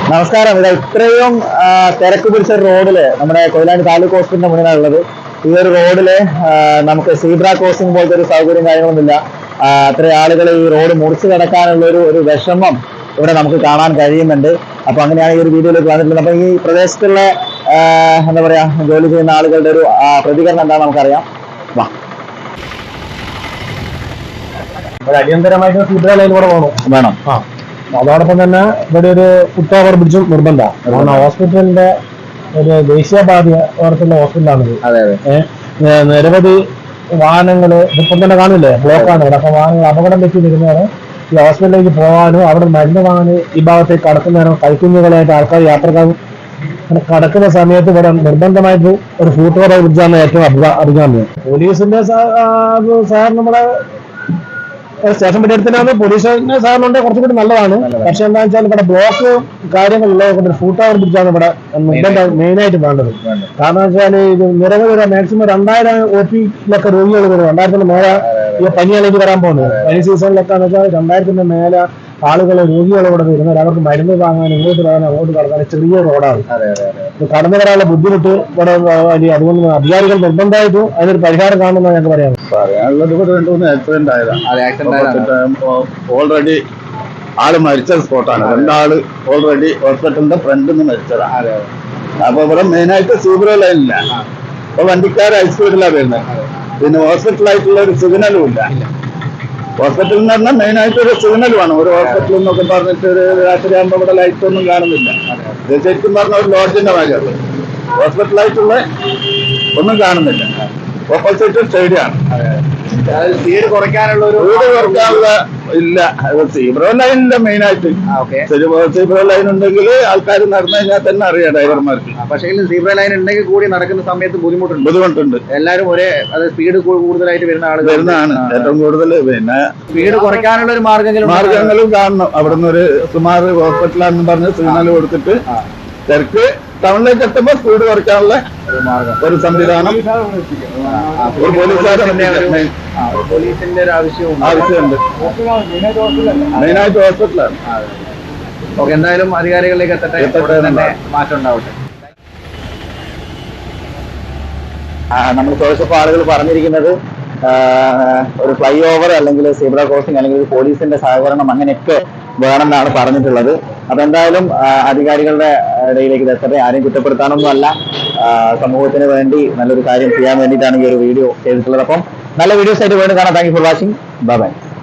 നമസ്കാരം. ഇവിടെ ഇത്രയും തിരക്ക് പിടിച്ച റോഡില് നമ്മുടെ കൊയിലാണ്ടി താലൂക്ക് ഹോസ്പിറ്റലിന്റെ മുന്നിലാണുള്ളത്. ഈ ഒരു റോഡില് നമുക്ക് സീബ്ര ക്രോസിംഗ് പോലത്തെ ഒരു സൗകര്യം കാര്യങ്ങളൊന്നുമില്ല. അത്രയും ആളുകൾ ഈ റോഡ് മുറിച്ചു കിടക്കാനുള്ള ഒരു വിഷമം ഇവിടെ നമുക്ക് കാണാൻ കഴിയുന്നുണ്ട്. അപ്പൊ അങ്ങനെയാണ് ഈ ഒരു വീഡിയോയിലേക്ക് വന്നിട്ടുള്ളത്. അപ്പൊ ഈ പ്രദേശത്തുള്ള എന്താ പറയാ ജോലി ചെയ്യുന്ന ആളുകളുടെ ഒരു പ്രതികരണം എന്താണെന്ന് നമുക്കറിയാം. വാ. അടിയന്തരമായിട്ട് സീബ്ര ലൈൻ കൂടെ വേണം. അതോടൊപ്പം തന്നെ ഇവിടെ ഒരു ഫുട് ഓവർ ബ്രിഡ്ജും നിർബന്ധമാണ്. ഹോസ്പിറ്റലിന്റെ ഒരു ദേശീയപാതയുള്ള ഹോസ്പിറ്റലാണിത്. നിരവധി വാഹനങ്ങൾ ഇപ്പം തന്നെ കാണില്ലേ, ബ്ലോക്കാണ് ഇവിടെ. അപ്പൊ വാഹനങ്ങൾ അപകടം പറ്റി നിൽക്കുന്നവരെ ഈ ഹോസ്പിറ്റലിലേക്ക് പോകാനും അവിടെ മരുന്ന് വാങ്ങാൻ ഈ ഭാഗത്തേക്ക് കടക്കുന്നവരും കൈക്കുഞ്ഞുകളായിട്ട് ആൾക്കാർ യാത്രക്കാർ കടക്കുന്ന സമയത്ത് ഇവിടെ നിർബന്ധമായിട്ട് ഒരു ഫുട് ഓവർ ബ്രിഡ്ജാണ് ഏറ്റവും അഭികാമ്യം. പോലീസിന്റെ സാർ നമ്മുടെ സ്റ്റേഷൻ പരിസരത്തിലാണ് പോലീസിന്റെ സാറിനുണ്ടെങ്കിൽ കുറച്ചുകൂടി നല്ലതാണ്. പക്ഷെ എന്താ വെച്ചാൽ ഇവിടെ ബ്ലോക്ക് കാര്യങ്ങളുള്ളത് ഫുട് ഓവർ ബ്രിഡ്ജാണ് ഇവിടെ മെയിനായിട്ട് വേണ്ടത്. കാരണം വെച്ചാൽ ഇത് നിരവധി മാക്സിമം 2000 OP-ലൊക്കെ രോഗികൾ വരും. 2000-ന് മേലെ ഈ പനിയാണെങ്കിൽ വരാൻ പോകുന്നത്. പനി സീസണിലൊക്കെ എന്ന് വെച്ചാൽ 2000-ന് മേലെ രോഗികൾ ഇവിടെ വരുന്നത്. അവർക്ക് മരുന്ന് വാങ്ങാൻ ഇങ്ങോട്ട് വരാൻ അങ്ങോട്ട് കടക്കാൻ ചെറിയ റോഡാണ്. ഇത് കടന്നു വരാനുള്ള ബുദ്ധിമുട്ട് ഇവിടെ വലിയ. അതുകൊണ്ട് അധികാരികൾ നിർബന്ധമായിട്ടും അതിനൊരു പരിഹാരം കാണുമെന്ന് ഞങ്ങൾക്ക് പറയാനുള്ളത്. ഇവിടെ 2-3 ആക്സിഡന്റ് ആയതാണ്. ഓൾറെഡി ആള് മരിച്ച സ്പോട്ടാണ്. 2 ആള് ഓൾറെഡി ഹോസ്പിറ്റലിന്റെ ഫ്രണ്ടിൽ നിന്ന് മരിച്ചതാണ്. അപ്പൊ ഇവിടെ മെയിനായിട്ട് സീബ്ര ലൈനില്ല. അപ്പൊ വണ്ടിക്കാർ ഹൈസ്പീഡിലാണ് വരുന്നത്. പിന്നെ ഹോസ്പിറ്റലായിട്ടുള്ള ഒരു സിഗ്നലും ഇല്ല. ഹോസ്പിറ്റലിൽ എന്ന് പറഞ്ഞാൽ മെയിനായിട്ട് ഒരു സിഗ്നൽ വേണം. ഒരു ഹോസ്പിറ്റൽ എന്നൊക്കെ പറഞ്ഞിട്ട് ഒരു രാത്രിയാകുമ്പോൾ ഇവിടെ ലൈറ്റ് ഒന്നും കാണുന്നില്ല. ഇത് ശരിക്കും പറഞ്ഞ ഒരു ലോഡ്ജിന്റെ ഭാഗത്ത് ഹോസ്പിറ്റലായിട്ടുള്ള ഒന്നും കാണുന്നില്ല. ഓപ്പോസിറ്റ് സ്റ്റേഡിയാണ്. സ്പീഡ് കുറയ്ക്കാനുള്ള ഇല്ല. സീബ്ര ലൈനില്ല മെയിനായിട്ട്. സീബ്ര ലൈൻ ഉണ്ടെങ്കിൽ ആൾക്കാർ നടന്നു കഴിഞ്ഞാൽ തന്നെ അറിയാം ഡ്രൈവർമാർക്ക്. പക്ഷേ സീബ്ര ലൈൻ ഉണ്ടെങ്കിൽ കൂടി നടക്കുന്ന സമയത്ത് ബുദ്ധിമുട്ടുണ്ട്. എല്ലാവരും ഒരേ സ്പീഡ് കൂടുതലായിട്ട് വരുന്നതാണ് ഏറ്റവും കൂടുതൽ. പിന്നെ സ്പീഡ് കുറയ്ക്കാനുള്ള ഒരു മാർഗങ്ങളും കാണണം. അവിടുന്ന് ഒരു സുമാർ ഹോസ്പിറ്റലാണെന്ന് പറഞ്ഞ് സിഗ്നൽ കൊടുത്തിട്ട് തിരക്ക് ടൗണിലേക്ക് എത്തുമ്പോൾ സ്പീഡ് കുറയ്ക്കാനുള്ള ഒരു സംവിധാനം ഒരു പോലീസിന്റെ ഒരു ആവശ്യമുണ്ട്. മെയിനായിട്ട് ഹോസ്പിറ്റലാണ്. എന്തായാലും അധികാരികളിലേക്ക് എത്തട്ടെ, മാറ്റം ഉണ്ടാവട്ടെ. നമ്മൾ ചോദിച്ചപ്പോൾ ആളുകൾ പറഞ്ഞിരിക്കുന്നത് ഒരു ഫ്ലൈ ഓവർ അല്ലെങ്കിൽ സീബ്ര ക്രോസിംഗ് അല്ലെങ്കിൽ പോലീസിന്റെ സഹകരണം അങ്ങനെയൊക്കെ വേണമെന്നാണ് പറഞ്ഞിട്ടുള്ളത്. അപ്പൊ എന്തായാലും അധികാരികളുടെ ഇടയിലേക്ക് എത്തട്ടെ. ആരെയും കുറ്റപ്പെടുത്താനൊന്നും അല്ല, സമൂഹത്തിന് വേണ്ടി നല്ലൊരു കാര്യം ചെയ്യാൻ വേണ്ടിയിട്ടാണ് ഈ ഒരു വീഡിയോ ചെയ്തിട്ടുള്ളത്. അപ്പം നല്ല വീഡിയോസ് ആയിട്ട് വീണ്ടും കാണാം. Thank you for watching. Bye bye.